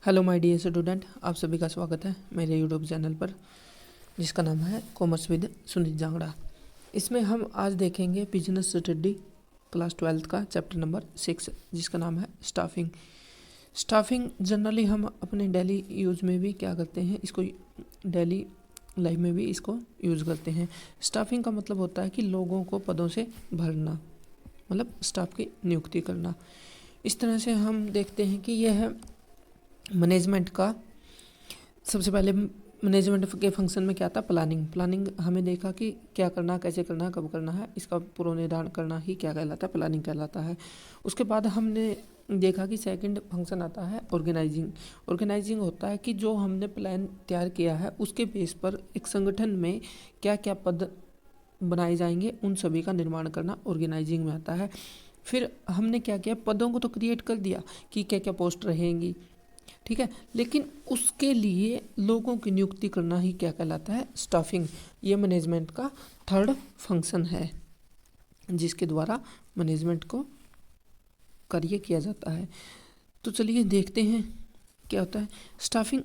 Hello my dear student, आप सभी का स्वागत है मेरे यूट्यूब चैनल पर जिसका नाम है कॉमर्स विद सुनीत जांगड़ा। इसमें हम आज देखेंगे बिजनेस स्टडी क्लास 12 का चैप्टर नंबर 6 जिसका नाम है स्टाफिंग। स्टाफिंग जनरली हम अपने डेली यूज़ में भी क्या करते हैं, इसको डेली लाइफ में भी इसको यूज़ करते हैं। स्टाफिंग का मतलब होता है कि लोगों को पदों से भरना, मतलब स्टाफ की नियुक्ति करना। इस तरह से हम देखते हैं कि यह है मैनेजमेंट का। सबसे पहले मैनेजमेंट के फंक्शन में क्या था, प्लानिंग हमें देखा कि क्या करना, कैसे करना, कब करना है, इसका पूर्व निर्धारण करना ही क्या कहलाता है, प्लानिंग कहलाता है। उसके बाद हमने देखा कि सेकंड फंक्शन आता है ऑर्गेनाइजिंग होता है कि जो हमने प्लान तैयार किया है उसके बेस पर एक संगठन में क्या क्या पद बनाए जाएंगे उन सभी का निर्माण करना ऑर्गेनाइजिंग में आता है। फिर हमने क्या किया, पदों को तो क्रिएट कर दिया कि क्या क्या पोस्ट रहेंगी, ठीक है, लेकिन उसके लिए लोगों की नियुक्ति करना ही क्या कहलाता है, स्टाफिंग। ये मैनेजमेंट का थर्ड फंक्शन है जिसके द्वारा मैनेजमेंट को कार्य किया जाता है। तो चलिए देखते हैं क्या होता है staffing.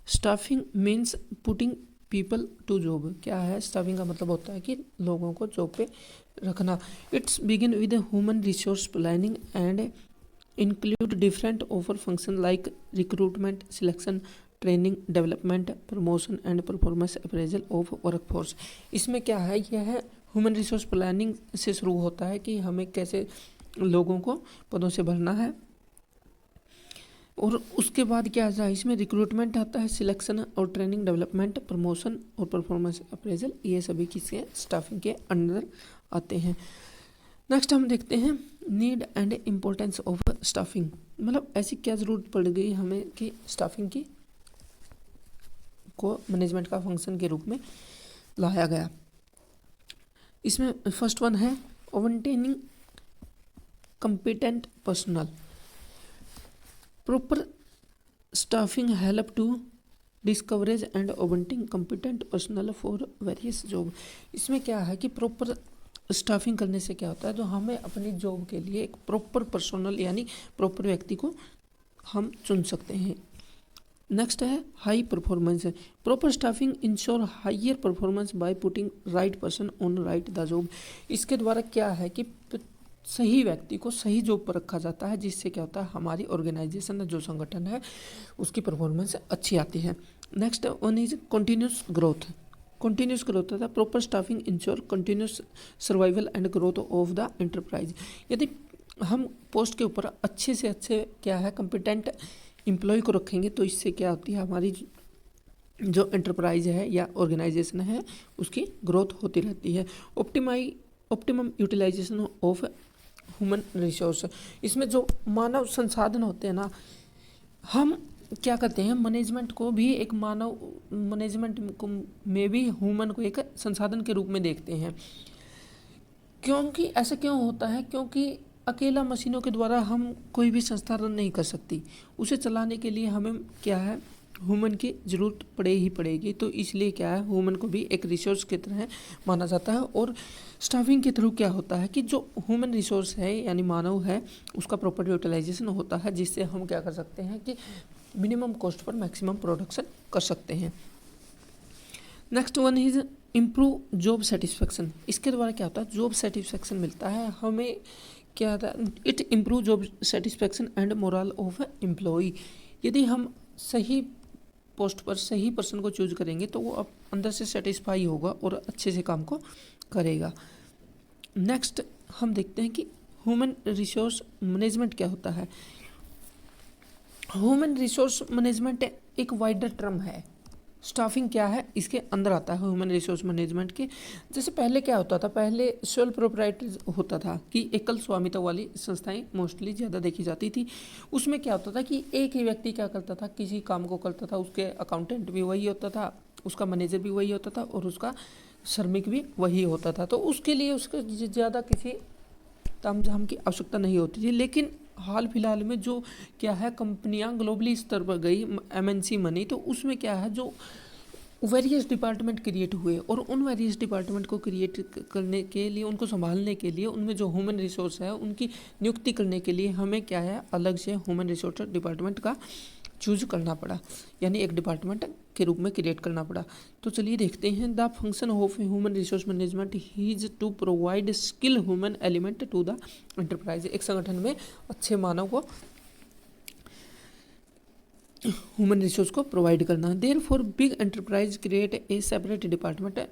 Staffing means putting people to job. क्या है स्टाफिंग का मतलब होता है कि लोगों को जॉब पे रखना। It's begin with human resource planning and include different offer function like recruitment, selection, training, development, promotion and performance appraisal of workforce। इसमें क्या है, यह है ह्यूमन रिसोर्स प्लानिंग से शुरू होता है कि हमें कैसे लोगों को पदों से भरना है, और उसके बाद क्या आता है, इसमें रिक्रूटमेंट आता है, सिलेक्शन और ट्रेनिंग, डेवलपमेंट, प्रमोशन और परफॉर्मेंस अप्रेजल, ये सभी किसके स्टाफिंग के अंडर आते हैं। नेक्स्ट हम देखते हैं need and importance of staffing. मतलब ऐसी क्या ज़रूरत पड़ गई हमें कि स्टाफिंग की को मैनेजमेंट का फंक्शन के रूप में लाया गया। इसमें फर्स्ट वन है obtaining competent personal. Proper staffing help to discourage and obtaining competent personal for various job. इसमें क्या है कि प्रॉपर स्टाफिंग करने से क्या होता है, जो हमें अपनी जॉब के लिए एक प्रॉपर पर्सनल यानी प्रॉपर व्यक्ति को हम चुन सकते हैं। नेक्स्ट है high performance. Proper staffing ensure higher performance by putting right person on right the job. इसके द्वारा क्या है कि सही व्यक्ति को सही जॉब पर रखा जाता है, जिससे क्या होता है हमारी ऑर्गेनाइजेशन जो संगठन है उसकी परफॉर्मेंस अच्छी आती है। Next one is continuous growth होता है। Proper staffing ensure continuous survival and growth of the enterprise. यदि हम पोस्ट के ऊपर अच्छे से अच्छे क्या है कॉम्पिटेंट एम्प्लॉय को रखेंगे तो इससे क्या होती है, हमारी जो एंटरप्राइज है या ऑर्गेनाइजेशन है उसकी ग्रोथ होती रहती है। Optimum utilisation of human resource. इसमें जो मानव संसाधन होते हैं ना, हम क्या करते हैं मैनेजमेंट को भी एक मानव मैनेजमेंट में भी ह्यूमन को एक संसाधन के रूप में देखते हैं। क्योंकि ऐसा क्यों होता है, क्योंकि अकेला मशीनों के द्वारा हम कोई भी संस्था रन नहीं कर सकती। उसे चलाने के लिए हमें क्या है ह्यूमन की ज़रूरत पड़े ही पड़ेगी। तो इसलिए क्या है ह्यूमन को भी एक रिसोर्स की तरह माना जाता है। और स्टाफिंग के थ्रू क्या होता है कि जो ह्यूमन रिसोर्स है यानी मानव है उसका प्रॉपर यूटिलाइजेशन होता है, जिससे हम क्या कर सकते हैं कि minimum cost per maximum production कर सकते हैं। Next one is improve job satisfaction. इसके द्वारा क्या होता है, जॉब सेटिस्फेक्शन मिलता है हमें। क्या होता है, it improve job satisfaction and morale of employee. यदि हम सही पोस्ट पर सही पर्सन को चूज करेंगे तो वो अब अंदर से सेटिस्फाई होगा और अच्छे से काम को करेगा। नेक्स्ट हम देखते हैं कि ह्यूमन रिसोर्स मैनेजमेंट क्या होता है। ह्यूमन रिसोर्स मैनेजमेंट एक वाइडर टर्म है। स्टाफिंग क्या है, इसके अंदर आता है ह्यूमन रिसोर्स मैनेजमेंट के। जैसे पहले क्या होता था, पहले सोल प्रोप्राइटर होता था कि एकल स्वामित्व वाली संस्थाएं मोस्टली ज़्यादा देखी जाती थी। उसमें क्या होता था कि एक ही व्यक्ति क्या करता था, किसी काम को करता था, उसके अकाउंटेंट भी वही होता था, उसका मैनेजर भी वही होता था और उसका श्रमिक भी वही होता था। तो उसके लिए उसके ज़्यादा किसी तामझाम की आवश्यकता नहीं होती थी। लेकिन हाल फिलहाल में जो क्या है कंपनियां ग्लोबली स्तर पर गई, MNC मनी, तो उसमें क्या है जो वेरियस डिपार्टमेंट क्रिएट हुए और उन वेरियस डिपार्टमेंट को क्रिएट करने के लिए, उनको संभालने के लिए, उनमें जो ह्यूमन रिसोर्स है उनकी नियुक्ति करने के लिए हमें क्या है, अलग से ह्यूमन रिसोर्स डिपार्टमेंट का चूज करना पड़ा, यानी एक डिपार्टमेंट के रूप में क्रिएट करना पड़ा। तो चलिए देखते हैं। The function of human resource management is to provide skill human element to the enterprise. एक संगठन में अच्छे मानव को, ह्यूमन रिसोर्स को प्रोवाइड करना। Therefore big enterprise create a separate department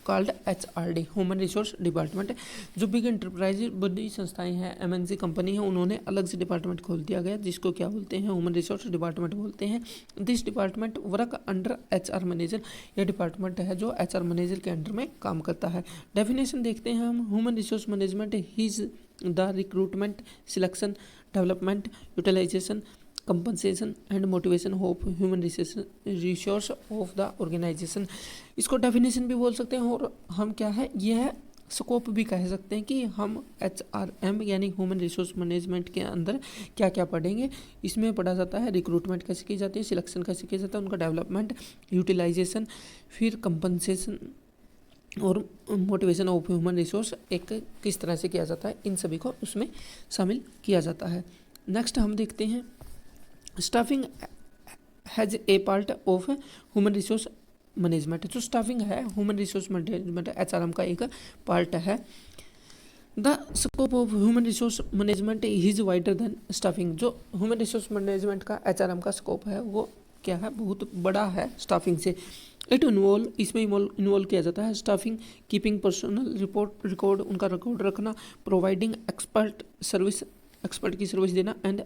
called HRD, human resource department. जो big enterprise, बड़ी संस्थाएं हैं, MNC कंपनी है, उन्होंने अलग से डिपार्टमेंट खोल दिया गया जिसको क्या बोलते हैं, ह्यूमन रिसोर्स डिपार्टमेंट बोलते हैं। This department work under HR manager. यह डिपार्टमेंट है जो HR मैनेजर के अंडर में काम करता है। डेफिनेशन देखते हैं हम। Human resource management is the recruitment, selection, development, utilisation, compensation and motivation of human resource of the organisation. इसको डेफिनेशन भी बोल सकते हैं और हम क्या है, यह स्कोप भी कह सकते हैं कि हम HRM यानी ह्यूमन रिसोर्स मैनेजमेंट के अंदर क्या क्या पढ़ेंगे। इसमें पढ़ा जाता है रिक्रूटमेंट कैसे की जाती है, सिलेक्शन कैसे किया जाता है, उनका डेवलपमेंट, यूटिलाइजेशन, फिर कंपनसेशन और मोटिवेशन ऑफ ह्यूमन रिसोर्स एक किस तरह से किया जाता है, इन सभी को उसमें शामिल किया जाता है। नेक्स्ट हम देखते हैं staffing has a part of human resource management. जो स्टाफिंग है ह्यूमन रिसोर्स मैनेजमेंट HRM का एक पार्ट है। The scope of human resource management is wider than staffing. जो ह्यूमन रिसोर्स मैनेजमेंट का HRM का स्कोप है वो क्या है, बहुत बड़ा है स्टाफिंग से। इट इन्वॉल्व, इसमें इन्वॉल्व किया जाता है स्टाफिंग, कीपिंग पर्सनल रिकॉर्ड, उनका रिकॉर्ड रखना, प्रोवाइडिंग एक्सपर्ट सर्विस, एक्सपर्ट की सर्विस देना, एंड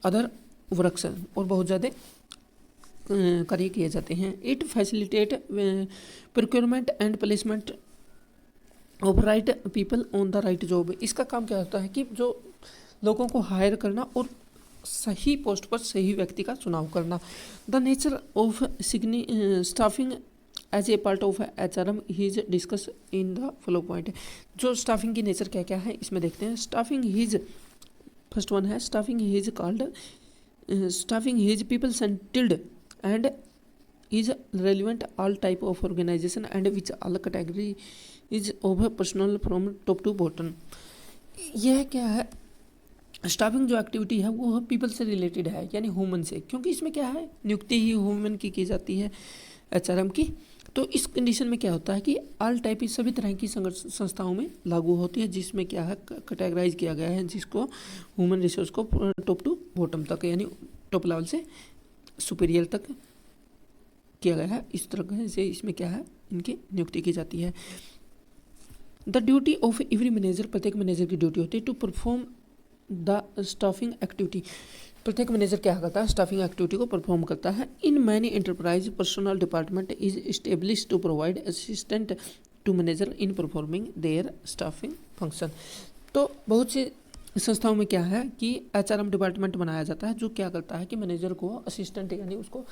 अदर वर्क्स, और बहुत ज़्यादा कार्य किए जाते हैं। It facilitate procurement and placement of right people on the right job. इसका काम क्या होता है कि जो लोगों को हायर करना और सही पोस्ट पर सही व्यक्ति का चुनाव करना। The nature of staffing as a part of HRM is discuss in the follow point. जो स्टाफिंग की नेचर क्या क्या है इसमें देखते हैं। स्टाफिंग इज, फर्स्ट वन है staffing is called, staffing is people centered and is relevant all type of organization and which all category is of personal from top to bottom। यह क्या है, स्टाफिंग जो एक्टिविटी है वो people से related है, यानी ह्यूमन से, क्योंकि इसमें क्या है, नियुक्ति ही ह्यूमन की जाती है HRM की। तो इस कंडीशन में क्या होता है कि ऑल टाइप सभी तरह की संस्थाओं में लागू होती है, जिसमें क्या है कैटेगराइज किया गया है, जिसको ह्यूमन रिसोर्स को टॉप टू बॉटम तक, यानी टॉप लेवल से सुपीरियर तक किया गया है। इस तरह से इसमें क्या है, इनकी नियुक्ति की जाती है। The duty of every manager, प्रत्येक मैनेजर की ड्यूटी होती है to perform the staffing activity. प्रत्येक मैनेजर क्या करता है, स्टाफिंग एक्टिविटी को परफॉर्म करता है। In many enterprise personnel department is establish to provide assistant to manager in performing their staffing function. तो बहुत सी संस्थाओं में क्या है कि HRM डिपार्टमेंट बनाया जाता है जो क्या करता है कि मैनेजर को असिस्टेंट यानी उसको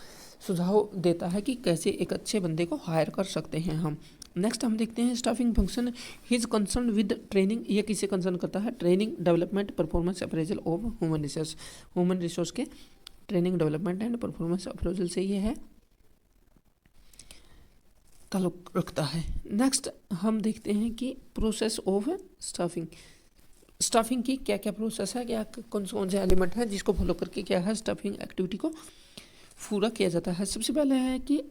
सुझाव देता है कि कैसे एक अच्छे बंदे को हायर कर सकते हैं हम। नेक्स्ट हम देखते हैं staffing function his concern with training. ये किसे कंसर्न करता है, training, development, performance appraisal of human resource. Human resource के training, development and performance appraisal से ये है ताल्लुक रखता है। नेक्स्ट हम देखते हैं कि प्रोसेस ऑफ स्टाफिंग। स्टाफिंग की क्या क्या प्रोसेस है, क्या कौन से एलिमेंट है जिसको फॉलो करके क्या है स्टाफिंग एक्टिविटी को पूरा किया जाता है। सबसे पहले है कि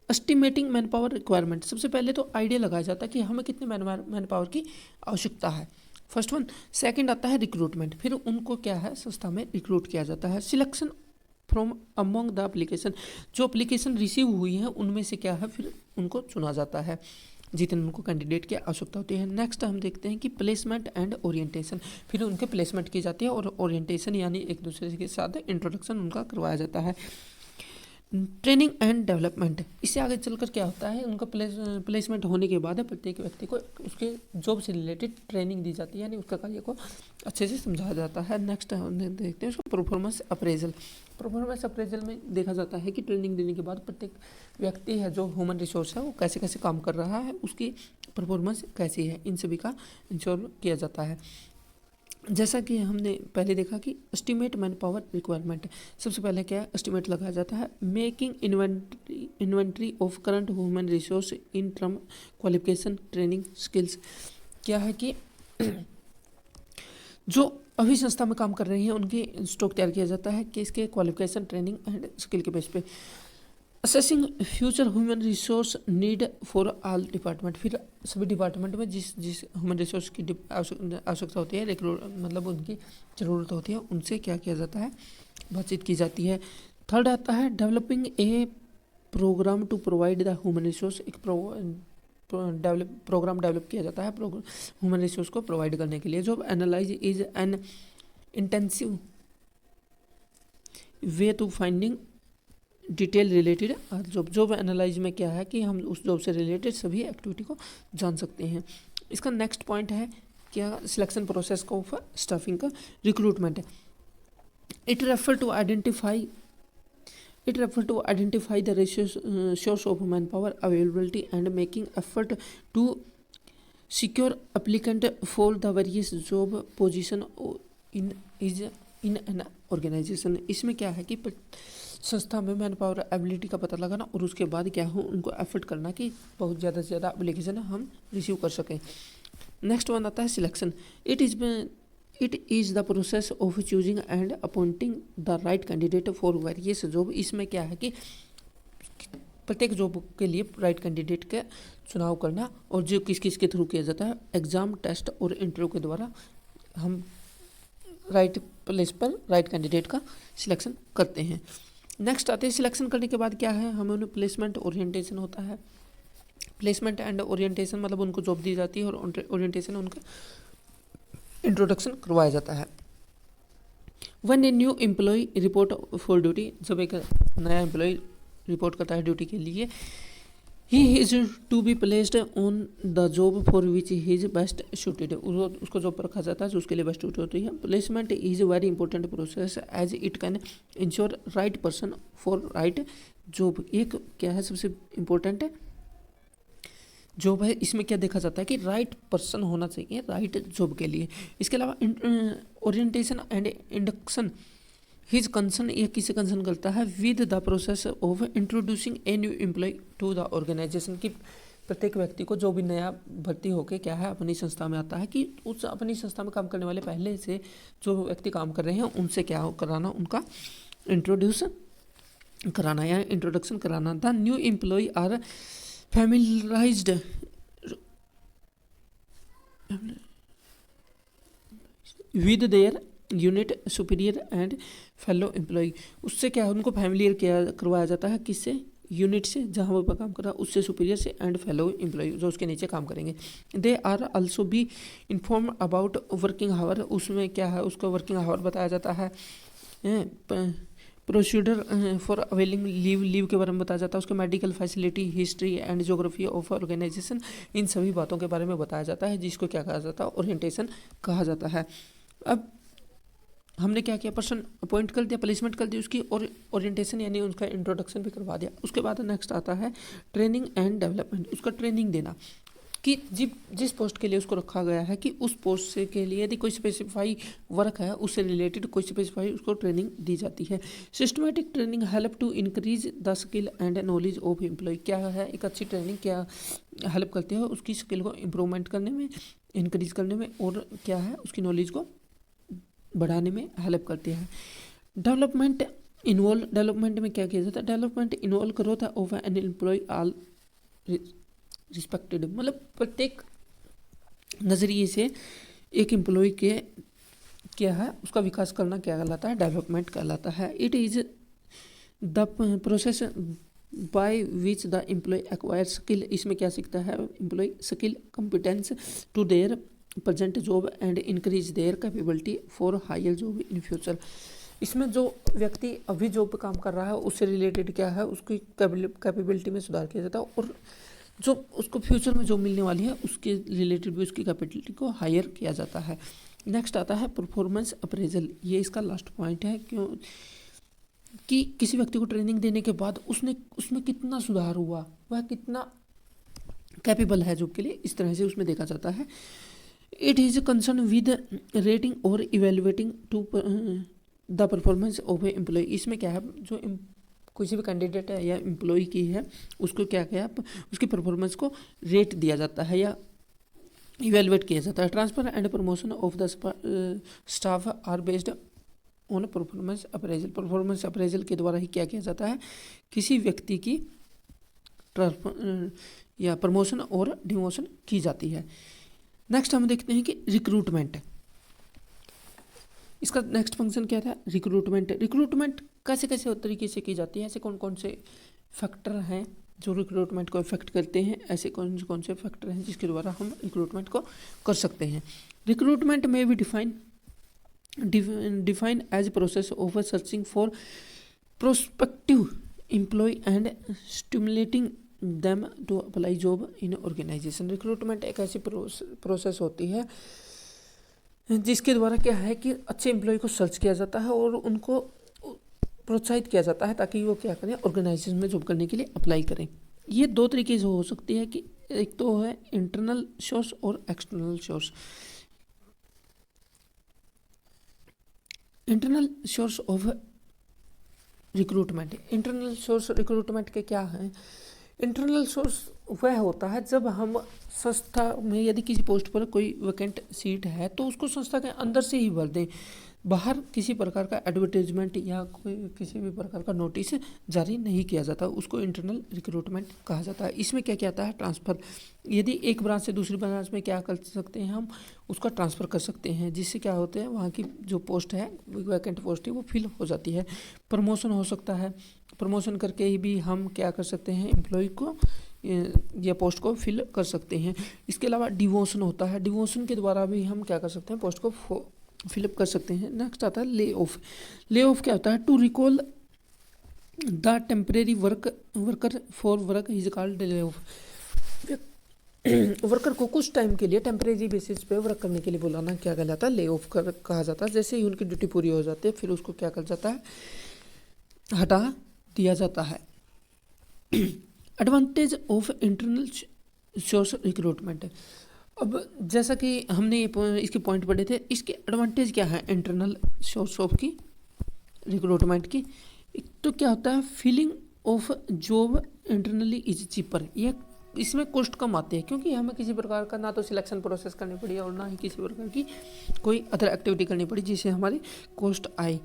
एस्टिमेटिंग मैन पावर रिक्वायरमेंट। सबसे पहले तो आइडिया लगाया जाता है कि हमें कितने मैन पावर की आवश्यकता है, फर्स्ट वन। सेकंड आता है रिक्रूटमेंट, फिर उनको क्या है संस्था में रिक्रूट किया जाता है। Selection from among the application, जो एप्लीकेशन रिसीव हुई है उनमें से क्या है फिर उनको चुना जाता है जितने उनको कैंडिडेट की आवश्यकता होती है। नेक्स्ट हम देखते हैं कि प्लेसमेंट एंड ओरिएंटेशन, फिर उनके प्लेसमेंट की जाती है और ओरिएंटेशन यानी एक दूसरे के साथ इंट्रोडक्शन उनका करवाया जाता है। ट्रेनिंग एंड डेवलपमेंट, इससे आगे चलकर क्या होता है, उनका प्लेसमेंट होने के बाद प्रत्येक व्यक्ति को उसके जॉब से रिलेटेड ट्रेनिंग दी जाती है, यानी उसका कार्य को अच्छे से समझाया जाता है। नेक्स्ट हम देखते हैं उसको परफॉर्मेंस अप्रेजल। परफॉर्मेंस अप्रेजल में देखा जाता है कि ट्रेनिंग देने के बाद प्रत्येक व्यक्ति है जो ह्यूमन रिसोर्स है वो कैसे कैसे काम कर रहा है, उसकी परफॉर्मेंस कैसी है, इन सभी का इंश्योर किया जाता है। जैसा कि हमने पहले देखा कि एस्टिमेट मैन पावर रिक्वायरमेंट, सबसे पहले क्या है, एस्टिमेट लगाया जाता है। Making inventory of current human resource in term qualification training skills. क्या है कि जो अभी संस्था में काम कर रहे हैं उनकी स्टॉक तैयार किया जाता है कि इसके क्वालिफिकेशन ट्रेनिंग एंड स्किल के बेस पे। Assessing future human resource need for all department, फिर सभी डिपार्टमेंट में जिस जिस ह्यूमन रिसोर्स की आवश्यकता होती है, मतलब उनकी ज़रूरत होती है, उनसे क्या किया जाता है, बातचीत की जाती है। थर्ड आता है developing a programme to provide the human resource, एक प्रोग्राम डेवलप किया जाता है ह्यूमन रिसोर्स को प्रोवाइड करने के लिए। Job analyse is an intensive way to finding detail related job analyse में क्या है कि हम उस जॉब से रिलेटेड सभी एक्टिविटी को जान सकते हैं। इसका नेक्स्ट पॉइंट है क्या, सिलेक्शन प्रोसेस का ऑफ स्टाफिंग का रिक्रूटमेंट है। It refer to identify the resource of manpower availability and making effort to secure applicant for the various job position in an organization। इसमें क्या है कि संस्था में मैन पावर एबिलिटी का पता लगाना और उसके बाद क्या हो उनको एफर्ट करना कि बहुत ज़्यादा से ज़्यादा एप्लीकेशन हम रिसीव कर सकें। नेक्स्ट वन आता है selection. It is the process of choosing and appointing the right candidate for various job. इसमें क्या है कि प्रत्येक जॉब के लिए राइट कैंडिडेट का चुनाव करना, और जो किस किस के थ्रू किया जाता है, एग्ज़ाम, टेस्ट और इंटरव्यू के द्वारा हम राइट प्लेस पर राइट कैंडिडेट का सिलेक्शन करते हैं। नेक्स्ट आते हैं सिलेक्शन करने के बाद क्या है, हमें उन्हें प्लेसमेंट ओरिएंटेशन होता है। प्लेसमेंट एंड ओरिएंटेशन मतलब उनको जॉब दी जाती है और ओरिएंटेशन उनका इंट्रोडक्शन करवाया जाता है। One A new employ report for duty, जब एक नया एम्प्लॉय रिपोर्ट करता है ड्यूटी के लिए, he is to be placed on the job for which he is best suited, उसको जॉब पर रखा जाता है जो उसके लिए बेस्ट सूट होती है। Placement is very important process as it can ensure right person for right job. एक क्या है सबसे इम्पोर्टेंट जॉब है, इसमें क्या देखा जाता है कि राइट पर्सन होना चाहिए राइट जॉब के लिए। इसके अलावा orientation and induction, his concern, ये किसे कंसर्न करता है, with the process of introducing a new employee to the organisation, की प्रत्येक व्यक्ति को जो भी नया भर्ती होकर क्या है अपनी संस्था में आता है कि उस अपनी संस्था में काम करने वाले पहले से जो व्यक्ति काम कर रहे हैं उनसे क्या कराना, उनका इंट्रोड्यूस कराना या इंट्रोडक्शन कराना। The new employee are familiarized with their unit superior and fellow employee, उससे क्या है उनको फैमिलियर किया करवाया जाता है, किससे, यूनिट से जहाँ वो काम कर रहा है उससे, सुपीरियर से, एंड फेलो एम्प्लॉय जो उसके नीचे काम करेंगे। They are also be inform about working hour, उसमें क्या है उसको वर्किंग आवर बताया जाता है। प्रोसीडर फॉर अवेलिंग लीव के बारे में बताया जाता है, उसके medical facility, history and geography of organisation, इन सभी बातों के बारे में बताया जाता है, जिसको क्या कहा जाता है, ओरिएंटेशन कहा जाता है। अब हमने क्या किया, पर्सन अपॉइंट कर दिया, प्लेसमेंट कर दी उसकी, और ओरिएंटेशन यानी उसका इंट्रोडक्शन भी करवा दिया। उसके बाद नेक्स्ट आता है ट्रेनिंग एंड डेवलपमेंट, उसका ट्रेनिंग देना कि जिस पोस्ट के लिए उसको रखा गया है कि उस पोस्ट से के लिए यदि कोई स्पेसिफाई वर्क है उससे रिलेटेड कोई स्पेसिफाई उसको ट्रेनिंग दी जाती है। Systematic training help to increase the skill and knowledge of employee, क्या है एक अच्छी ट्रेनिंग क्या हेल्प करती है उसकी स्किल को इम्प्रूवमेंट करने में, इंक्रीज करने में, और क्या है उसकी नॉलेज को बढ़ाने में हेल्प करती है। डेवलपमेंट में क्या किया जाता है, development involve growth of an employee all respected, मतलब प्रत्येक नज़रिए से एक एम्प्लॉय के क्या है उसका विकास करना क्या कहलाता है, डेवलपमेंट कहलाता है। It is the process by which the employee acquire skill, इसमें क्या सीखता है employee, skill competence to their present job and increase their capability for higher job in future. इसमें जो व्यक्ति अभी जॉब पे काम कर रहा है उससे रिलेटेड क्या है उसकी कैपेबिलिटी में सुधार किया जाता है, और जो उसको फ्यूचर में जो मिलने वाली है उसके रिलेटेड भी उसकी कैपेबिलिटी को हायर किया जाता है। नेक्स्ट आता है परफॉर्मेंस अप्रेजल, ये इसका लास्ट पॉइंट है, क्यों कि किसी व्यक्ति को ट्रेनिंग देने के बाद उसमें कितना सुधार हुआ, वह कितना कैपेबल है जॉब के लिए, इस तरह से उसमें देखा जाता है। It is concern with rating और evaluating to the performance of a employ. इसमें क्या है, जो किसी भी कैंडिडेट है या एम्प्लॉय की है उसको क्या क्या उसकी परफॉर्मेंस को रेट दिया जाता है या इवेलुएट किया जाता है। Transfer and promotion of the staff are based on performance appraisal. Performance appraisal के द्वारा ही क्या किया जाता है, किसी व्यक्ति की या प्रमोशन और डिमोशन की जाती है। नेक्स्ट हम देखते हैं कि रिक्रूटमेंट। इसका नेक्स्ट फंक्शन क्या था, रिक्रूटमेंट। रिक्रूटमेंट कैसे कैसे तरीके से की जाती है, ऐसे कौन कौन से फैक्टर हैं जो रिक्रूटमेंट को इफेक्ट करते हैं, ऐसे कौन कौन से फैक्टर हैं जिसके द्वारा हम रिक्रूटमेंट को कर सकते हैं। रिक्रूटमेंट में भी define as process of searching for prospective employee and stimulating them to apply job in organisation. Recruitment एक ऐसी प्रोसेस होती है जिसके द्वारा क्या है कि अच्छे एम्प्लॉय को सर्च किया जाता है और उनको प्रोत्साहित किया जाता है ताकि वो क्या करें, ऑर्गेनाइजेशन में जॉब करने के लिए अप्लाई करें। ये दो तरीके से हो सकती है कि एक तो है इंटरनल सोर्स और external source. Internal source of recruitment. Internal source recruitment के क्या है, इंटरनल सोर्स वह होता है जब हम संस्था में यदि किसी पोस्ट पर कोई वैकेंट सीट है तो उसको संस्था के अंदर से ही भर दें, बाहर किसी प्रकार का एडवर्टाइजमेंट या कोई किसी भी प्रकार का नोटिस जारी नहीं किया जाता, उसको इंटरनल रिक्रूटमेंट कहा जाता है। इसमें क्या क्या आता है, ट्रांसफ़र। यदि एक ब्रांच से दूसरी ब्रांच में क्या कर सकते हैं, हम उसका ट्रांसफ़र कर सकते हैं, जिससे क्या होते हैं वहाँ की जो पोस्ट है, वैकेंट पोस्ट है, वो फिल हो जाती है। प्रमोशन हो सकता है, प्रमोशन करके ही भी हम क्या कर सकते हैं, एम्प्लॉय को या पोस्ट को फिल कर सकते हैं। इसके अलावा डिवोशन होता है, डिवोशन के द्वारा भी हम क्या कर सकते हैं, पोस्ट को फिलअप कर सकते हैं। नेक्स्ट आता है ले ऑफ। ले ऑफ क्या होता है, to recall the temporary worker for work is called lay off. Worker को कुछ टाइम के लिए टेम्परेरी बेसिस पे वर्क करने के लिए बुलाना क्या कहलाता है, ले ऑफ कहा जाता है। जैसे ही उनकी ड्यूटी पूरी हो जाती है फिर उसको क्या कर जाता है, हटा दिया जाता है। Advantage of internal source recruitment. अब जैसा कि हमने इसके पॉइंट पढ़े थे, इसके एडवांटेज क्या है इंटरनल सोर्स ऑफ की रिक्रूटमेंट की। एक तो क्या होता है, feeling of job internally is cheaper. ये इसमें कॉस्ट कम आती है क्योंकि हमें किसी प्रकार का ना तो सिलेक्शन प्रोसेस करनी पड़ी और ना ही किसी प्रकार की कोई अदर एक्टिविटी करनी पड़ी जिससे हमारी कॉस्ट आए।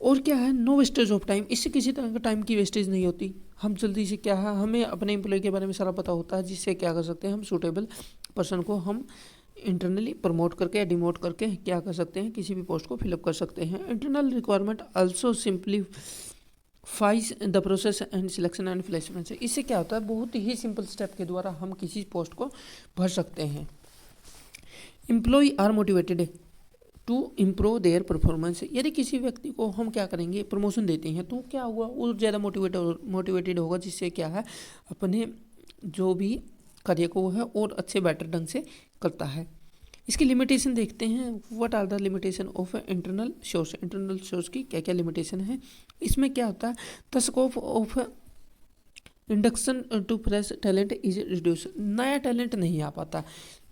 और क्या है, नो वेस्टेज ऑफ टाइम। इससे किसी तरह का टाइम की वेस्टेज नहीं होती। हम जल्दी से क्या है, हमें अपने एम्प्लॉय के बारे में सारा पता होता है, जिससे क्या कर सकते हैं, हम सूटेबल पर्सन को हम इंटरनली प्रमोट करके या डिमोट करके क्या कर सकते हैं, किसी भी पोस्ट को फिलअप कर सकते हैं। Internal requirement also simplifies the process and selection and placement. इससे क्या होता है, बहुत ही सिंपल स्टेप के द्वारा हम किसी पोस्ट को भर सकते हैं। Employee are motivated to improve their performance. यदि किसी व्यक्ति को हम क्या करेंगे, प्रमोशन देते हैं, तो क्या हुआ, वो ज़्यादा मोटिवेटेड होगा, जिससे क्या है अपने जो भी कार्य को वो है और अच्छे बेटर ढंग से करता है। इसकी लिमिटेशन देखते हैं, what are the limitation of internal source. Internal source की क्या क्या लिमिटेशन है। इसमें क्या होता है, the scope of induction to fresh talent is reduce. नया टैलेंट नहीं आ पाता।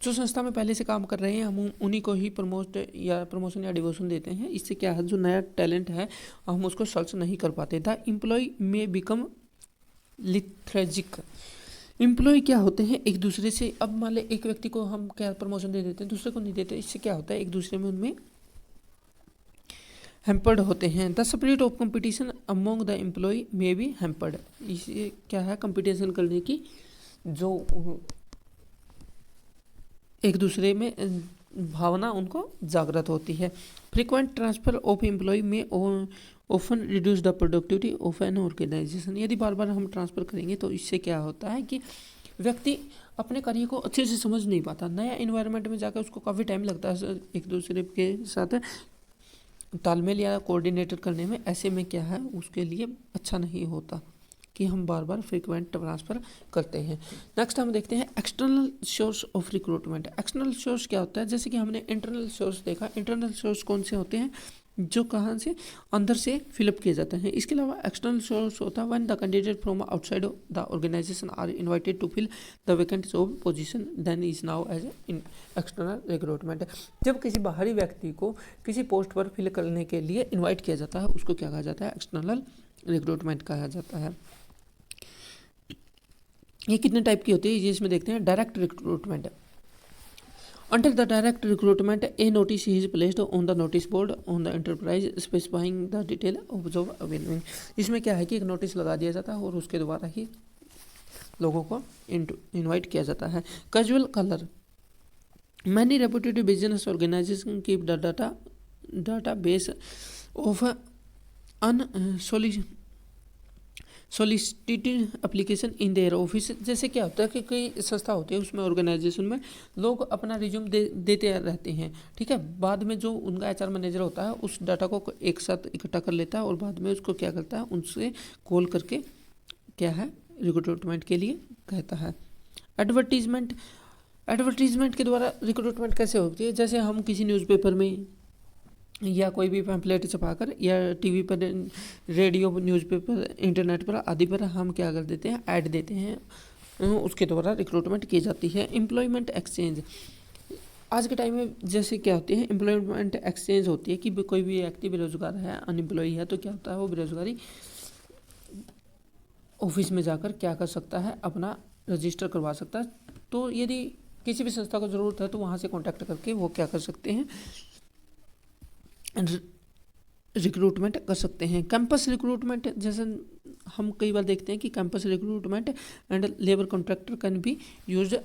जो संस्था में पहले से काम कर रहे हैं हम उन्हीं को ही प्रमोशन या डिवोशन देते हैं। इससे क्या है, जो नया टैलेंट है हम उसको सर्च नहीं कर पाते। द एम्प्लॉय में बिकम लिथर्जिक। एम्प्लॉय क्या होते हैं, एक दूसरे से, अब मान लें एक व्यक्ति को हम क्या प्रमोशन दे देते हैं, दूसरे को नहीं देते। इससे क्या होता है, एक दूसरे में उनमें हैम्पर्ड होते हैं। The spirit of competition among the employee में भी हैम्पर्ड। इससे क्या है, कंपटीशन करने की जो एक दूसरे में भावना उनको जागृत होती है। फ्रीक्वेंट ट्रांसफर ऑफ एम्प्लॉय में often reduce the productivity of an organisation. यदि बार बार हम ट्रांसफ़र करेंगे तो इससे क्या होता है कि व्यक्ति अपने कार्य को अच्छे से समझ नहीं पाता। नया इन्वायरमेंट में जाकर उसको काफ़ी टाइम लगता है एक दूसरे के साथ तालमेल या कोऑर्डिनेटर करने में। ऐसे में क्या है, उसके लिए अच्छा नहीं होता कि हम बार बार फ्रीक्वेंट ट्रांसफ़र करते हैं। नेक्स्ट हम देखते हैं external source of recruitment. External source क्या होता है, जैसे कि हमने इंटरनल सोर्स देखा। इंटरनल सोर्स कौन से होते हैं, जो कहाँ से अंदर से फिलअप किए जाते हैं। इसके अलावा एक्सटर्नल सोर्स होता है when the candidate from outside the organisation are invited to fill the vacant job position then is known as in external recruitment. जब किसी बाहरी व्यक्ति को किसी पोस्ट पर फिल करने के लिए इन्वाइट किया जाता है उसको क्या कहा जाता है, एक्सटर्नल रिक्रूटमेंट कहा जाता है। ये कितने टाइप की होती है ये इसमें देखते हैं। Direct recruitment, under the direct recruitment A notice is placed on the notice board on the enterprise specifying the detail of job available. इसमें क्या है कि एक नोटिस लगा दिया जाता है और उसके द्वारा ही लोगों को इनवाइट किया जाता है। Casual caller, many reputed business organisation keep the data base of solicited application in their office. जैसे क्या होता है कि कई संस्था होती है उसमें ऑर्गेनाइजेशन में लोग अपना रिज्यूम देते रहते हैं, ठीक है। बाद में जो उनका एचआर मैनेजर होता है उस डाटा को एक साथ इकट्ठा कर लेता है और बाद में उसको क्या करता है, उनसे कॉल करके क्या है रिक्रूटमेंट के लिए कहता है। एडवर्टीजमेंट, एडवर्टीजमेंट के द्वारा रिक्रूटमेंट कैसे होती है, जैसे हम किसी न्यूज़पेपर में या कोई भी पैम्पलेट छपाकर या टीवी पर, रेडियो, न्यूज़पेपर, इंटरनेट पर आदि पर हम क्या कर देते हैं, ऐड देते हैं, उसके द्वारा रिक्रूटमेंट की जाती है। एम्प्लॉयमेंट एक्सचेंज, आज के टाइम में जैसे क्या होती है एम्प्लॉयमेंट एक्सचेंज होती है कि कोई भी व्यक्ति बेरोजगार है, अनएम्प्लॉय है, तो क्या होता है वो बेरोजगारी ऑफिस में जाकर क्या कर सकता है, अपना रजिस्टर करवा सकता है। तो यदि किसी भी संस्था को ज़रूरत है तो वहाँ से कॉन्टैक्ट करके वो क्या कर सकते हैं, रिक्रूटमेंट कर सकते हैं। कैंपस रिक्रूटमेंट, जैसे हम कई बार देखते हैं कि campus recruitment and labour contractor can be used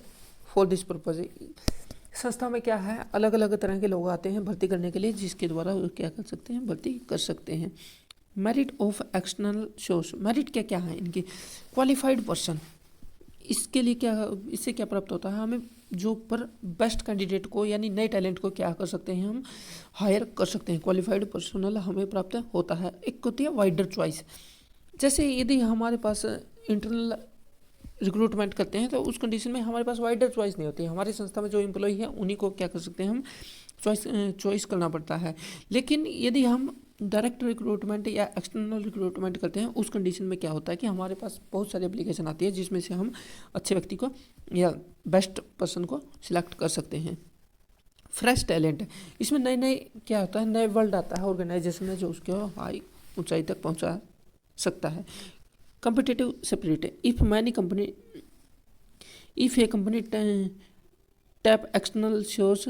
for this purpose. संस्था में क्या है अलग अलग तरह के लोग आते हैं भर्ती करने के लिए, जिसके द्वारा वो क्या कर सकते हैं, भर्ती कर सकते हैं। Merit of external source, merit क्या क्या है इनकी, क्वालिफाइड पर्सन, इसके लिए क्या, इससे क्या प्राप्त होता है हमें, जो पर बेस्ट कैंडिडेट को यानी नए टैलेंट को क्या कर सकते हैं, हम हायर कर सकते हैं, क्वालिफाइड पर्सनल हमें प्राप्त होता है। एक होती है वाइडर चॉइस, जैसे यदि हमारे पास इंटरनल रिक्रूटमेंट करते हैं तो उस कंडीशन में हमारे पास वाइडर चॉइस नहीं होती है, हमारी संस्था में जो एम्प्लॉय है उन्हीं को क्या कर सकते हैं, हम चॉइस करना पड़ता है। लेकिन यदि हम डायरेक्ट रिक्रूटमेंट या एक्सटर्नल रिक्रूटमेंट करते हैं उस कंडीशन में क्या होता है कि हमारे पास बहुत सारी एप्लीकेशन आती है जिसमें से हम अच्छे व्यक्ति को या बेस्ट पर्सन को सिलेक्ट कर सकते हैं। फ्रेश टैलेंट, इसमें नए नए क्या होता है, नए वर्ल्ड आता है ऑर्गेनाइजेशन में जो उसको हाई ऊंचाई तक पहुंचा सकता है। Competitive separate, if a company tap external source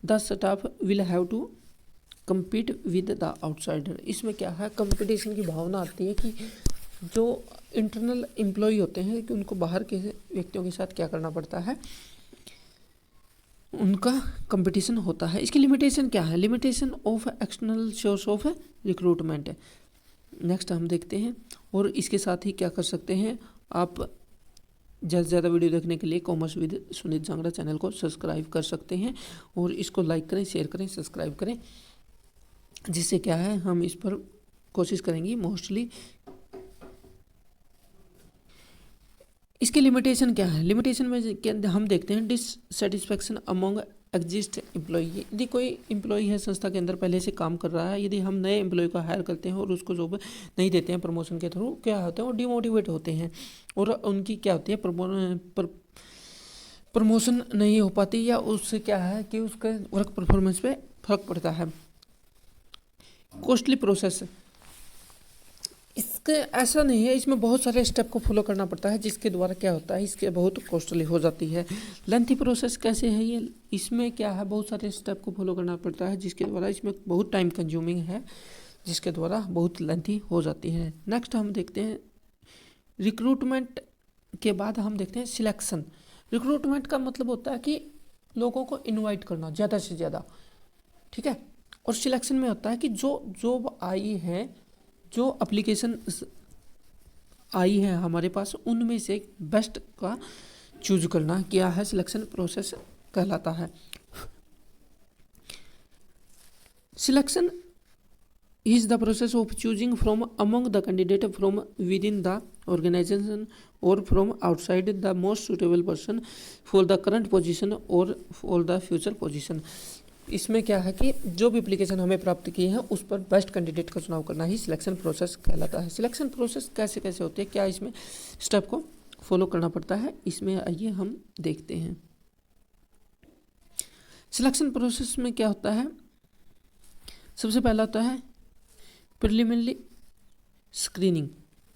the staff will have to compete with the outsider। इसमें क्या है कंपटीशन की भावना आती है कि जो इंटरनल एम्प्लॉय होते हैं कि उनको बाहर के व्यक्तियों के साथ क्या करना पड़ता है, उनका कंपटीशन होता है। इसकी लिमिटेशन क्या है, limitation of external source of recruitment next हम देखते हैं। और इसके साथ ही क्या कर सकते हैं, आप ज़्यादा से ज़्यादा वीडियो देखने के लिए commerce with Sunit Jangra channel को सब्सक्राइब कर सकते हैं और इसको लाइक करें, शेयर करें, सब्सक्राइब करें, जिससे क्या है हम इस पर कोशिश करेंगे मोस्टली। इसके लिमिटेशन क्या है, लिमिटेशन में हम देखते हैं डिससेटिस्फैक्शन अमंग एग्जिस्ट एम्प्लॉय। यदि कोई एम्प्लॉय है संस्था के अंदर पहले से काम कर रहा है, यदि हम नए एम्प्लॉय को हायर करते हैं और उसको जॉब नहीं देते हैं प्रमोशन के थ्रू, क्या होता है वो डिमोटिवेट होते हैं और उनकी क्या होती है प्रमोशन नहीं हो पाती या उससे क्या है कि उसके वर्क परफॉर्मेंस पे फर्क पड़ता है। कॉस्टली प्रोसेस, इसके ऐसा नहीं है, इसमें बहुत सारे स्टेप को फॉलो करना पड़ता है जिसके द्वारा क्या होता है इसके बहुत कॉस्टली हो जाती है। लेंथी प्रोसेस कैसे है ये, इसमें क्या है बहुत सारे स्टेप को फॉलो करना पड़ता है जिसके द्वारा इसमें बहुत टाइम कंज्यूमिंग है, जिसके द्वारा बहुत लेंथी हो जाती है। नेक्स्ट हम देखते हैं रिक्रूटमेंट के बाद हम देखते हैं सिलेक्शन। रिक्रूटमेंट का मतलब होता है कि लोगों को इन्वाइट करना ज़्यादा से ज़्यादा, ठीक है। और सिलेक्शन में होता है कि जो जॉब आई है, जो एप्लीकेशन आई है हमारे पास, उनमें से बेस्ट का चूज करना क्या है, सिलेक्शन प्रोसेस कहलाता है। Selection is the process of choosing from among the candidate from within the organization or from outside the most suitable person for the current position or for the future position। इसमें क्या है कि जो भी application हमें प्राप्त की है उस पर बेस्ट कैंडिडेट का चुनाव करना ही सिलेक्शन प्रोसेस कहलाता है। सिलेक्शन प्रोसेस कैसे कैसे होते हैं, क्या इसमें स्टेप को फॉलो करना पड़ता है, इसमें आइए हम देखते हैं। सिलेक्शन प्रोसेस में क्या होता है, सबसे पहला होता है प्रिलिमिनरी स्क्रीनिंग।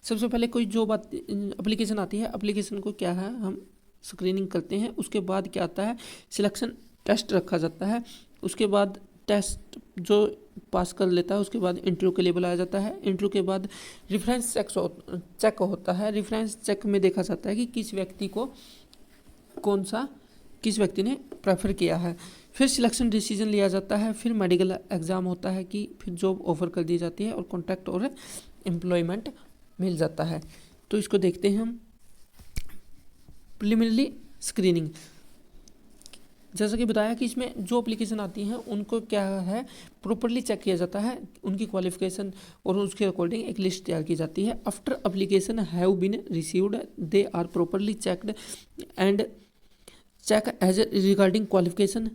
सबसे पहले कोई जो बात एप्लीकेशन आती है, एप्लीकेशन को क्या है हम स्क्रीनिंग करते हैं। उसके बाद क्या आता है, सिलेक्शन टेस्ट रखा जाता है। उसके बाद टेस्ट जो पास कर लेता है उसके बाद इंटरव्यू के लिए बुलाया जाता है। इंटरव्यू के बाद रेफरेंस चेक होता है। रेफरेंस चेक में देखा जाता है कि किस व्यक्ति ने प्रेफर किया है। फिर सिलेक्शन डिसीजन लिया जाता है। फिर मेडिकल एग्ज़ाम होता है कि फिर जॉब ऑफर कर दी जाती है और कॉन्ट्रैक्ट और एम्प्लॉयमेंट मिल जाता है। तो इसको देखते हैं हम। प्रिलिमिनरी स्क्रीनिंग, जैसा कि बताया कि इसमें जो एप्लीकेशन आती हैं उनको क्या है प्रॉपरली चेक किया जाता है, उनकी क्वालिफिकेशन और उसके अकॉर्डिंग एक लिस्ट तैयार की जाती है। After application have been received they are properly checked and check as regarding qualification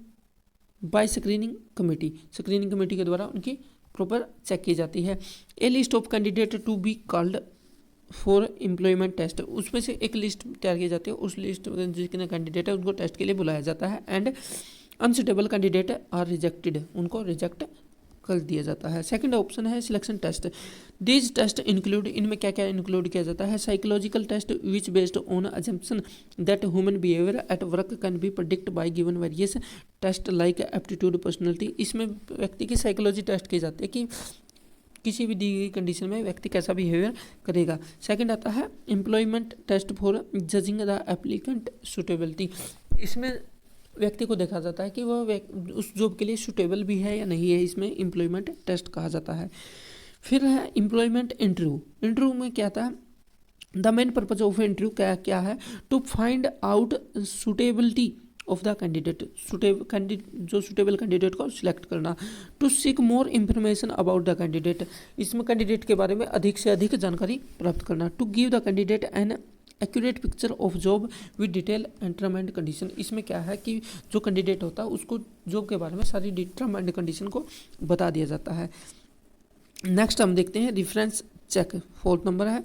by screening committee. Screening committee के द्वारा उनकी प्रॉपर चेक की जाती है। A list of candidate to be called for employment test, उसमें से एक list तैयार की जाती है। उस लिस्ट में जितने कैंडिडेट है उनको टेस्ट के लिए बुलाया जाता है। And unsuitable candidate are rejected, उनको रिजेक्ट कर दिया जाता है। सेकंड ऑप्शन है selection test. These test include, इनमें क्या क्या इंक्लूड किया जाता है, psychological test which based on assumption that human behaviour at work can be predict by given various test like aptitude personality. इसमें व्यक्ति की साइकोलॉजी टेस्ट की जाती है कि किसी भी दी गई कंडीशन में व्यक्ति कैसा बिहेवियर करेगा। सेकंड आता है employment test for judging the applicant suitability. इसमें व्यक्ति को देखा जाता है कि वह उस जॉब के लिए सुटेबल भी है या नहीं है, इसमें एम्प्लॉयमेंट टेस्ट कहा जाता है। फिर है एम्प्लॉयमेंट इंटरव्यू। इंटरव्यू में क्या आता है, the main purpose of interview क्या है, to find out suitability of the candidate, जो सुटेबल कैंडिडेट को सिलेक्ट करना। To seek more information about the candidate, इसमें कैंडिडेट के बारे में अधिक से अधिक जानकारी प्राप्त करना। To give the candidate an accurate picture of job with detail and term and condition. इसमें क्या है कि जो कैंडिडेट होता है उसको जॉब के बारे में सारी टर्म एंड कंडीशन को बता दिया जाता है। नेक्स्ट हम देखते हैं रेफरेंस चेक। फोर्थ नंबर है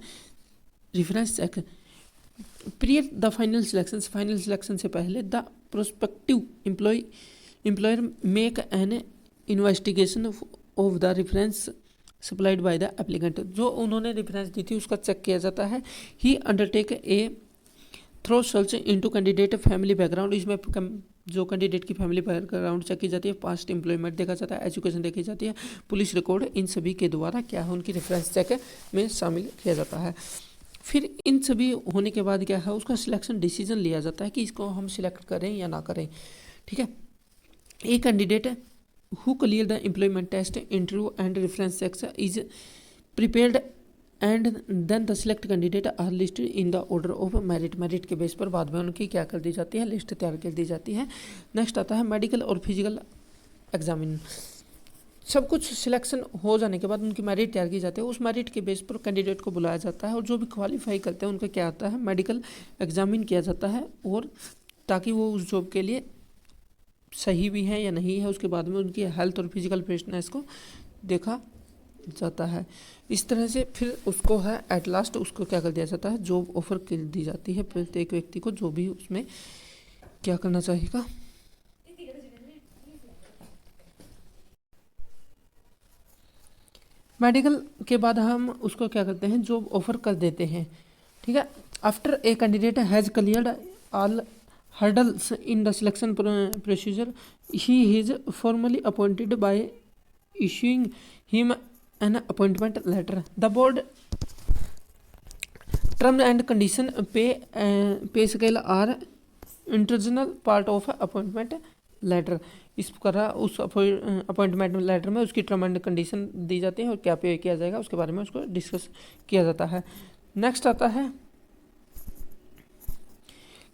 reference check. Prior the final selection, final selection से पहले the prospective employer make an investigation of the reference supplied by the applicant. जो उन्होंने रेफरेंस दी थी उसका चेक किया जाता है। He undertake a thorough search into candidate family background, इसमें जो कैंडिडेट की फैमिली बैकग्राउंड चेक की जाती है, पास्ट एम्प्लॉयमेंट देखा जाता है, एजुकेशन देखी जाती है, पुलिस रिकॉर्ड, इन सभी के द्वारा क्या है उनकी रेफरेंस चेक में शामिल किया जाता है। फिर इन सभी होने के बाद क्या है उसका सिलेक्शन डिसीजन लिया जाता है कि इसको हम सिलेक्ट करें या ना करें। ठीक है, एक candidate who clear the employment test, interview and reference checks is prepared and then the select candidate are listed in the order of merit। Merit के बेस पर बाद में उनकी क्या कर दी जाती है, लिस्ट तैयार कर दी जाती है। नेक्स्ट आता है मेडिकल और फिजिकल एग्जामिन। सब कुछ सिलेक्शन हो जाने के बाद उनकी मेरिट तैयार की जाती है। उस मेरिट के बेस पर कैंडिडेट को बुलाया जाता है और जो भी क्वालिफाई करते हैं उनका क्या आता है मेडिकल एग्जामिन किया जाता है, और ताकि वो उस जॉब के लिए सही भी है या नहीं है, उसके बाद में उनकी हेल्थ और फिजिकल फिटनेस को देखा जाता है। इस तरह से फिर उसको है एट लास्ट उसको क्या कर दिया जाता है, जॉब ऑफर कर दी जाती है प्रत्येक व्यक्ति को जो भी उसमें क्या करना चाहेगा। मेडिकल के बाद हम उसको क्या करते हैं, जॉब ऑफर कर देते हैं। ठीक है, after a candidate has cleared all hurdles in the selection procedure, he is formally appointed by issuing him an appointment letter. The board terms and condition pay scale are internal part of appointment letter. इस प्रकार उस appointment letter में उसकी term and condition दी जाती है और क्या पे किया जाएगा उसके बारे में उसको डिस्कस किया जाता है। नेक्स्ट आता है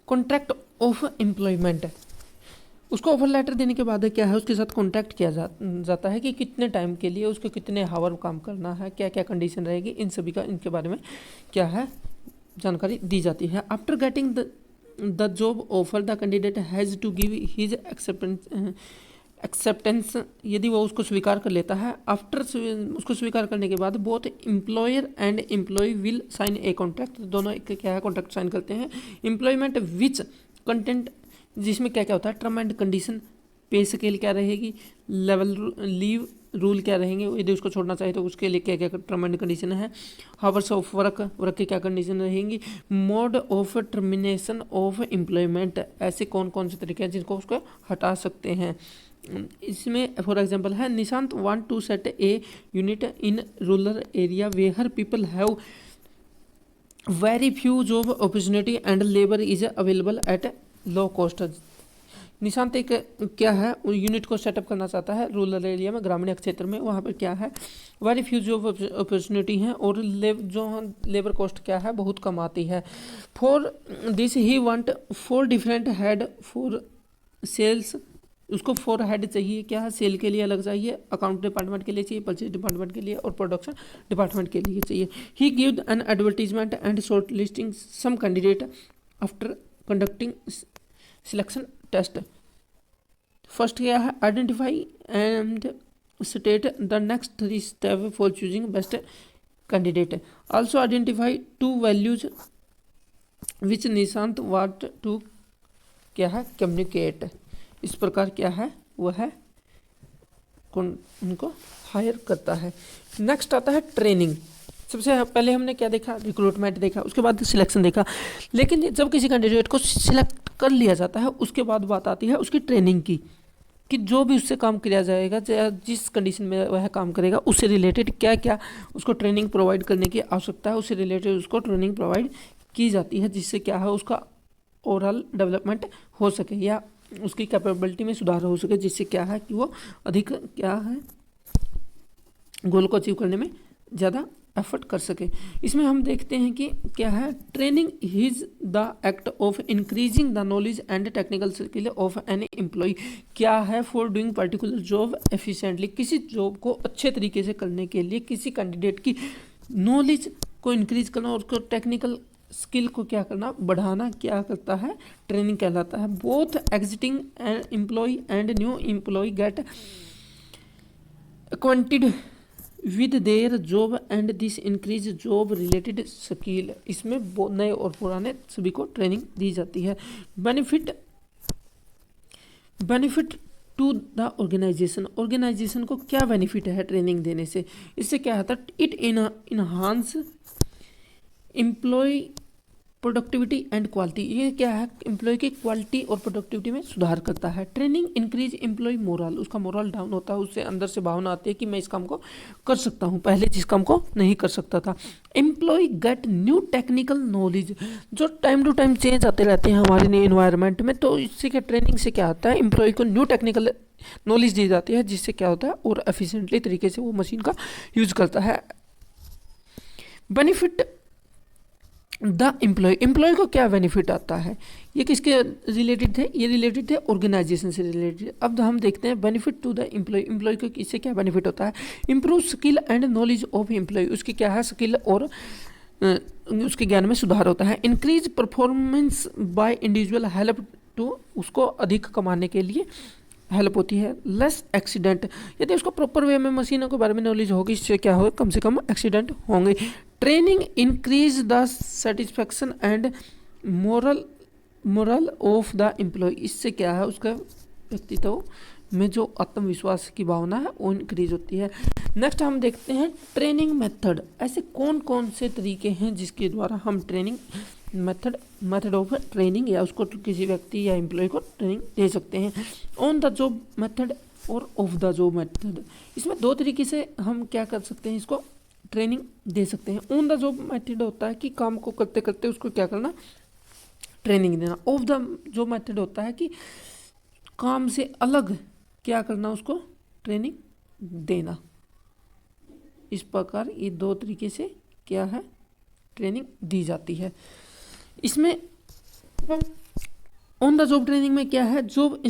कॉन्ट्रैक्ट ऑफ एम्प्लॉयमेंट। उसको ऑफर लेटर देने के बाद क्या है उसके साथ कॉन्ट्रैक्ट किया जाता है कि कितने टाइम के लिए उसको कितने हावर काम करना है, क्या क्या कंडीशन रहेगी, इन सभी का इनके बारे में क्या है जानकारी दी जाती है। After getting the job offer the candidate has to give his acceptance, यदि वो उसको स्वीकार कर लेता है, आफ्टर उसको स्वीकार करने के बाद both employer and employee will sign a contract, दोनों एक क्या है कॉन्ट्रैक्ट साइन करते हैं। एम्प्लॉयमेंट विच कंटेंट, जिसमें क्या क्या होता है, टर्म एंड कंडीशन, पे स्केल क्या रहेगी, लेवल लीव रूल क्या रहेंगे, यदि उसको छोड़ना चाहे तो उसके लिए क्या क्या टर्म एंड कंडीशन है, हावर्स ऑफ वर्क, वर्क की क्या कंडीशन रहेंगी, mode of termination of employment, ऐसे कौन कौन से तरीके हैं जिनको उसको हटा सकते हैं। इसमें फॉर एग्जांपल है, Nishant want to set a unit in rural area where people have very few job opportunity and labour is available at low cost. Nishant एक क्या है यूनिट को सेटअप करना चाहता है रूरल एरिया में, ग्रामीण क्षेत्र में, वहाँ पर क्या है वेरी फ्यू जॉब अपॉर्चुनिटी है और जो लेबर कॉस्ट क्या है बहुत कम आती है। For this he want 4 different head for sales, उसको 4 हेड चाहिए, क्या है सेल के लिए अलग चाहिए, अकाउंट डिपार्टमेंट के लिए चाहिए, परचेज डिपार्टमेंट के लिए और प्रोडक्शन डिपार्टमेंट के लिए चाहिए। He give an advertisement and short listing some candidate after conducting selection test. First क्या है, identify and state the next 3 step for choosing best candidate. Also identify 2 values which Nishant want to क्या है communicate. इस प्रकार क्या है वह है उनको हायर करता है। नेक्स्ट आता है ट्रेनिंग। सबसे पहले हमने क्या देखा, रिक्रूटमेंट देखा, उसके बाद सिलेक्शन देखा। लेकिन जब किसी कैंडिडेट को सिलेक्ट कर लिया जाता है उसके बाद बात आती है उसकी ट्रेनिंग की, कि जो भी उससे काम किया जाएगा, जिस कंडीशन में वह काम करेगा उससे रिलेटेड क्या क्या उसको ट्रेनिंग प्रोवाइड करने की आवश्यकता है, उससे रिलेटेड उसको ट्रेनिंग प्रोवाइड की जाती है, जिससे क्या है उसका ओवरऑल डेवलपमेंट हो सके या उसकी कैपेबिलिटी में सुधार हो सके, जिससे क्या है कि वो अधिक क्या है गोल को अचीव करने में ज़्यादा एफर्ट कर सके। इसमें हम देखते हैं कि क्या है, training is the act of increasing the knowledge and technical skill of an employee. क्या है, for doing particular job efficiently, किसी जॉब को अच्छे तरीके से करने के लिए किसी कैंडिडेट की नॉलेज को इंक्रीज करना और उसको टेक्निकल स्किल को क्या करना, बढ़ाना, क्या करता है, ट्रेनिंग कहलाता है। Both existing employee and new employee get acquainted with their job and this increase job related skill। इसमें नए और पुराने सभी को ट्रेनिंग दी जाती है। बेनिफिट टू द ऑर्गेनाइजेशन को क्या बेनिफिट है ट्रेनिंग देने से, इससे क्या होता है, it enhance employee productivity and quality. ये क्या है, एम्प्लॉय की क्वालिटी और प्रोडक्टिविटी में सुधार करता है। ट्रेनिंग इंक्रीज एम्प्लॉय मोरल, उसका मोरल डाउन होता है, उससे अंदर से भावना आती है कि मैं इस काम को कर सकता हूँ, पहले जिस काम को नहीं कर सकता था। Employee get new technical knowledge, जो टाइम टू टाइम चेंज आते रहते हैं हमारे नए इन्वायरमेंट में, तो इससे क्या ट्रेनिंग से क्या होता है, एम्प्लॉय को न्यू टेक्निकल नॉलेज दी जाती है, जिससे क्या होता है और एफिशिएंटली तरीके से वो मशीन का यूज करता है। बेनिफिट द एम्प्लॉय को क्या बेनिफिट आता है, ये किसके रिलेटेड थे, ये रिलेटेड थे ऑर्गेनाइजेशन से रिलेटेड। अब हम देखते हैं बेनिफिट टू द एम्प्लॉय को इससे क्या बेनिफिट होता है। Improve skill and knowledge of employee, उसकी क्या है स्किल और उसके ज्ञान में सुधार होता है। Increase performance by individual help to, उसको अधिक कमाने के लिए हेल्प होती है। लेस एक्सीडेंट, यदि उसको प्रॉपर वे में मशीनों के बारे में नॉलेज होगी, इससे क्या होगा, कम से कम एक्सीडेंट होंगे। Training increase the satisfaction and morale of the employee, इससे क्या है उसका व्यक्तित्व में जो आत्मविश्वास की भावना है वो इंक्रीज होती है। नेक्स्ट हम देखते हैं ट्रेनिंग मेथड, ऐसे कौन कौन से तरीके हैं जिसके द्वारा हम ट्रेनिंग मेथड ऑफ ट्रेनिंग या उसको किसी व्यक्ति या एम्प्लॉय को ट्रेनिंग दे सकते हैं। ऑन द जॉब मेथड और ऑफ द जॉब मेथड, इसमें 2 तरीके से हम क्या कर सकते हैं, इसको ट्रेनिंग दे सकते हैं। ऑन द जॉब मेथड होता है कि काम को करते करते उसको क्या करना, ट्रेनिंग देना। ऑफ द जॉब मेथड होता है कि काम से अलग क्या करना, उसको ट्रेनिंग देना। इस प्रकार ये 2 तरीके से क्या है ट्रेनिंग दी जाती है। इसमें ऑन द जॉब ट्रेनिंग में क्या है, जॉब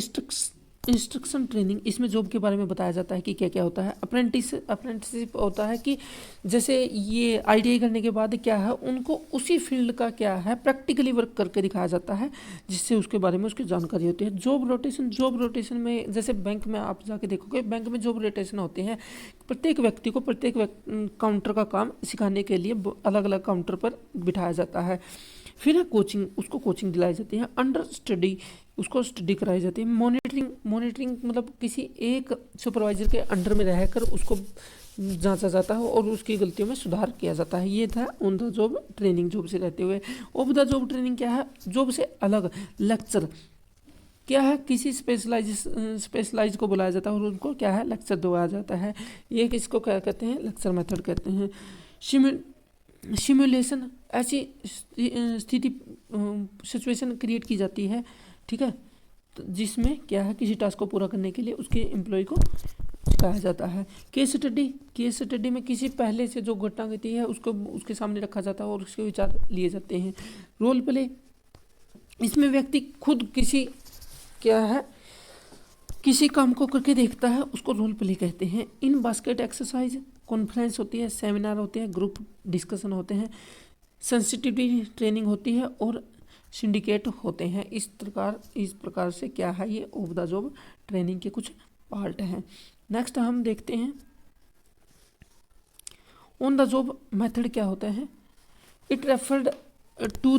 इंस्ट्रक्शन ट्रेनिंग, इसमें जॉब के बारे में बताया जाता है कि क्या क्या होता है। अप्रेंटिसशिप होता है कि जैसे ये ITI करने के बाद क्या है, उनको उसी फील्ड का क्या है प्रैक्टिकली वर्क करके दिखाया जाता है, जिससे उसके बारे में उसकी जानकारी होती है। जॉब रोटेशन में जैसे बैंक में आप जाके देखोगे, बैंक में जॉब रोटेशन होते हैं, प्रत्येक व्यक्ति को प्रत्येक काउंटर का काम सिखाने के लिए अलग अलग काउंटर पर बिठाया जाता है। फिर है कोचिंग, उसको कोचिंग दिलाई जाती है। अंडर स्टडी, उसको स्टडी कराई जाती है। मॉनिटरिंग मतलब किसी एक सुपरवाइजर के अंडर में रहकर उसको जांचा जाता है और उसकी गलतियों में सुधार किया जाता है। ये था on the job training, job से रहते हुए। ऑफ द जॉब ट्रेनिंग क्या है, जॉब से अलग लेक्चर क्या है, किसी स्पेशलाइज को बुलाया जाता है और उनको क्या है लेक्चर दिया जाता है। ये किसको क्या कहते हैं, लेक्चर मेथड कहते हैं। सिमुलेशन, ऐसी स्थिति सिचुएशन क्रिएट की जाती है, ठीक है, तो जिसमें क्या है किसी टास्क को पूरा करने के लिए उसके एम्प्लॉय को सिखाया जाता है। केस स्टडी में किसी पहले से जो घटना घटी है उसको उसके सामने रखा जाता है और उसके विचार लिए जाते हैं। रोल प्ले, इसमें व्यक्ति खुद किसी काम को करके देखता है, उसको रोल प्ले कहते हैं। इन बास्केट एक्सरसाइज, कॉन्फ्रेंस होती है, सेमिनार होते हैं, ग्रुप डिस्कशन होते हैं, सेंसिटिविटी ट्रेनिंग होती है और सिंडिकेट होते हैं। इस प्रकार से क्या है, ये ऑफ द जॉब ट्रेनिंग के कुछ पार्ट हैं। नेक्स्ट हम देखते हैं ऑन द जॉब मेथड क्या होता है। It referred to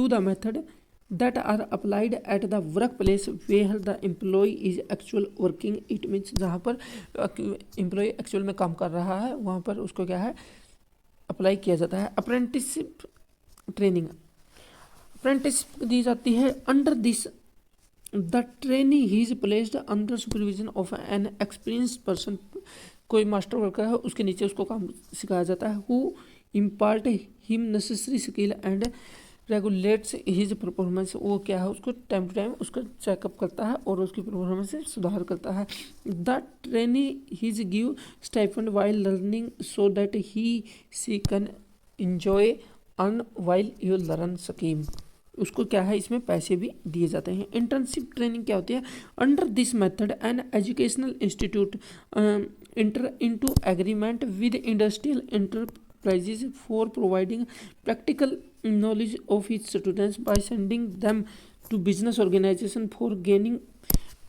the method that are applied at the workplace where the employee is actual working. It means जहाँ पर एम्प्लॉय एक्चुअल में काम कर रहा है वहाँ पर उसको क्या है अप्लाई किया जाता है। अप्रेंटिसशिप ट्रेनिंग, अप्रेंटिसशिप दी जाती है। Under this the trainee he is placed under supervision of an experienced person, कोई मास्टर वर्कर है उसके नीचे उसको काम सिखाया जाता है। Who impart him necessary skill and regulates his performance, वो क्या है उसको टाइम टू टाइम उसका चेकअप करता है और उसकी परफॉर्मेंस से सुधार करता है। The trainee his give stipend while learning so that she can enjoy earn while you learn scheme, उसको क्या है इसमें पैसे भी दिए जाते हैं। इंटर्नशिप ट्रेनिंग क्या होती है। Under this method an educational institute inter into agreement with industrial enterprises for providing practical knowledge of its students by sending them to business organization for gaining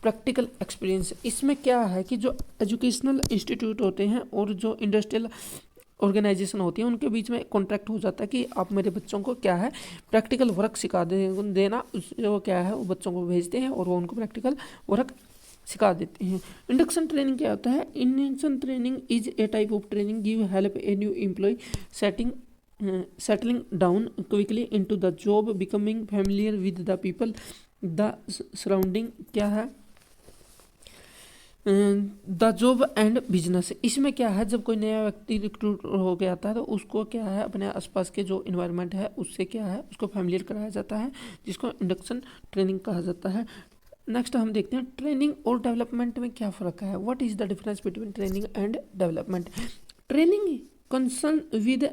practical experience। इसमें क्या है कि जो educational institute होते हैं और जो industrial organisation होती है उनके बीच में कॉन्ट्रैक्ट हो जाता है कि आप मेरे बच्चों को क्या है प्रैक्टिकल वर्क सिखा देना, वो क्या है वो बच्चों को भेजते हैं और वो उनको प्रैक्टिकल वर्क सिखा देते हैं। इंडक्शन ट्रेनिंग क्या होता है। Induction training is a type of training give help A new employ settling down quickly into the job, becoming familiar with the people, the surrounding क्या है द जॉब एंड बिजनेस। इसमें क्या है जब कोई नया व्यक्ति रिक्रूट हो गया आता है तो उसको क्या है अपने आसपास के जो इन्वायरमेंट है उससे क्या है उसको फैमिलियर कराया जाता है, जिसको इंडक्शन ट्रेनिंग कहा जाता है। नेक्स्ट हम देखते हैं ट्रेनिंग और डेवलपमेंट में क्या फ़र्क है। What is the difference between training and development. Training concern with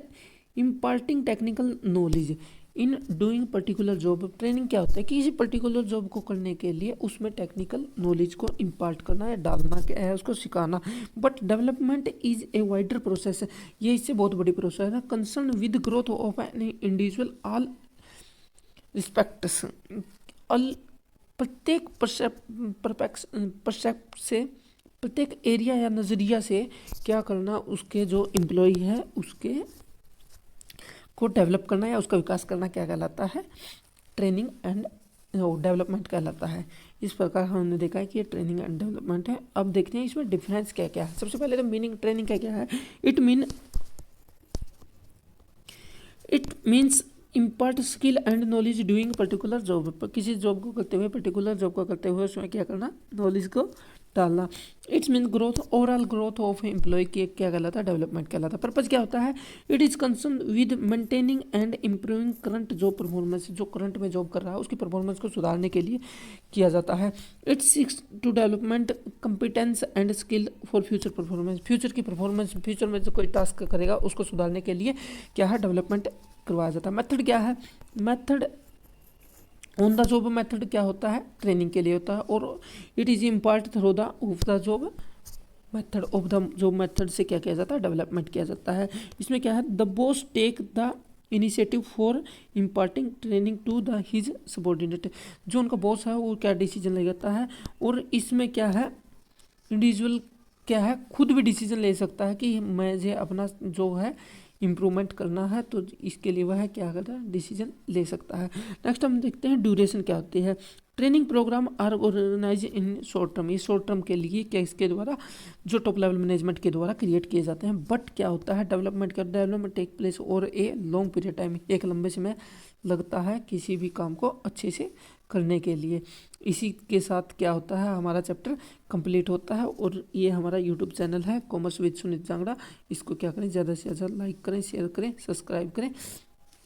imparting technical knowledge in doing particular job. Training क्या होता है कि किसी पर्टिकुलर जॉब को करने के लिए उसमें टेक्निकल नॉलेज को इम्पार्ट करना या डालना क्या है उसको सिखाना। But development is a wider process, ये इससे बहुत बड़ी प्रोसेस है। Concern with growth of an individual all respects, प्रत्येक परसेप्ट से प्रत्येक एरिया या नज़रिया से क्या करना उसके जो एम्प्लॉय है उसके को डेवलप करना या उसका विकास करना क्या कहलाता है ट्रेनिंग एंड डेवलपमेंट कहलाता है। इस प्रकार हमने देखा है कि ये ट्रेनिंग एंड डेवलपमेंट है। अब देखते हैं इसमें डिफरेंस क्या क्या है। सबसे पहले तो मीनिंग ट्रेनिंग क्या क्या है। It means impart skill and knowledge doing particular job, किसी जॉब को करते हुए, पर्टिकुलर जॉब को करते हुए उसमें क्या करना, नॉलेज को डालना। It's mean growth, overall growth of employ की क्या कहलाता है, डेवलपमेंट कहलाता है। पर्पज क्या होता है, it is concern with maintaining and improving current job performance, जो करंट में जॉब कर रहा है उसकी परफॉर्मेंस को सुधारने के लिए किया जाता है। It's seeks to development competence and skill for future performance, future की परफॉर्मेंस, फ्यूचर में जो कोई टास्क करेगा उसको सुधारने के लिए क्या है, डेवलपमेंट करवाया जाता है। मेथड क्या है, method on the job method क्या होता है, ट्रेनिंग के लिए होता है। और it is impart through the of the job method, of the job method से क्या किया जाता है, डेवलपमेंट किया जाता है। इसमें क्या है, the boss take the initiative for imparting training to the his subordinate, जो उनका बॉस है वो क्या डिसीजन ले जाता है। और इसमें क्या है, इंडिविजुअल क्या है, खुद भी डिसीजन ले सकता है कि मुझे अपना जो है इम्प्रूवमेंट करना है, तो इसके लिए वह क्या करता है, डिसीजन ले सकता है। नेक्स्ट हम देखते हैं ड्यूरेशन क्या होती है। Training program are organise in short term, ये शॉर्ट टर्म के लिए क्या इसके द्वारा जो टॉप लेवल मैनेजमेंट के द्वारा क्रिएट किए जाते हैं। बट क्या होता है, डेवलपमेंट टेक प्लेस और ए लॉन्ग पीरियड टाइम, एक लंबे समय लगता है किसी भी काम को अच्छे से करने के लिए। इसी के साथ क्या होता है, हमारा चैप्टर कंप्लीट होता है। और ये हमारा यूट्यूब चैनल है कॉमर्स विद सुनीत जांगड़ा, इसको क्या करें, ज़्यादा से ज़्यादा लाइक करें, शेयर करें, सब्सक्राइब करें।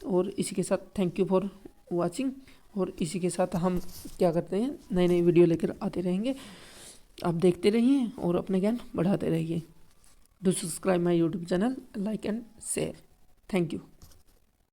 और इसी के साथ थैंक यू फॉर वाचिंग। और इसी के साथ हम क्या करते हैं, नई नई वीडियो लेकर आते रहेंगे, आप देखते रहिए और अपने ज्ञान बढ़ाते रहिए। Do subscribe my YouTube channel, like and share. Thank you.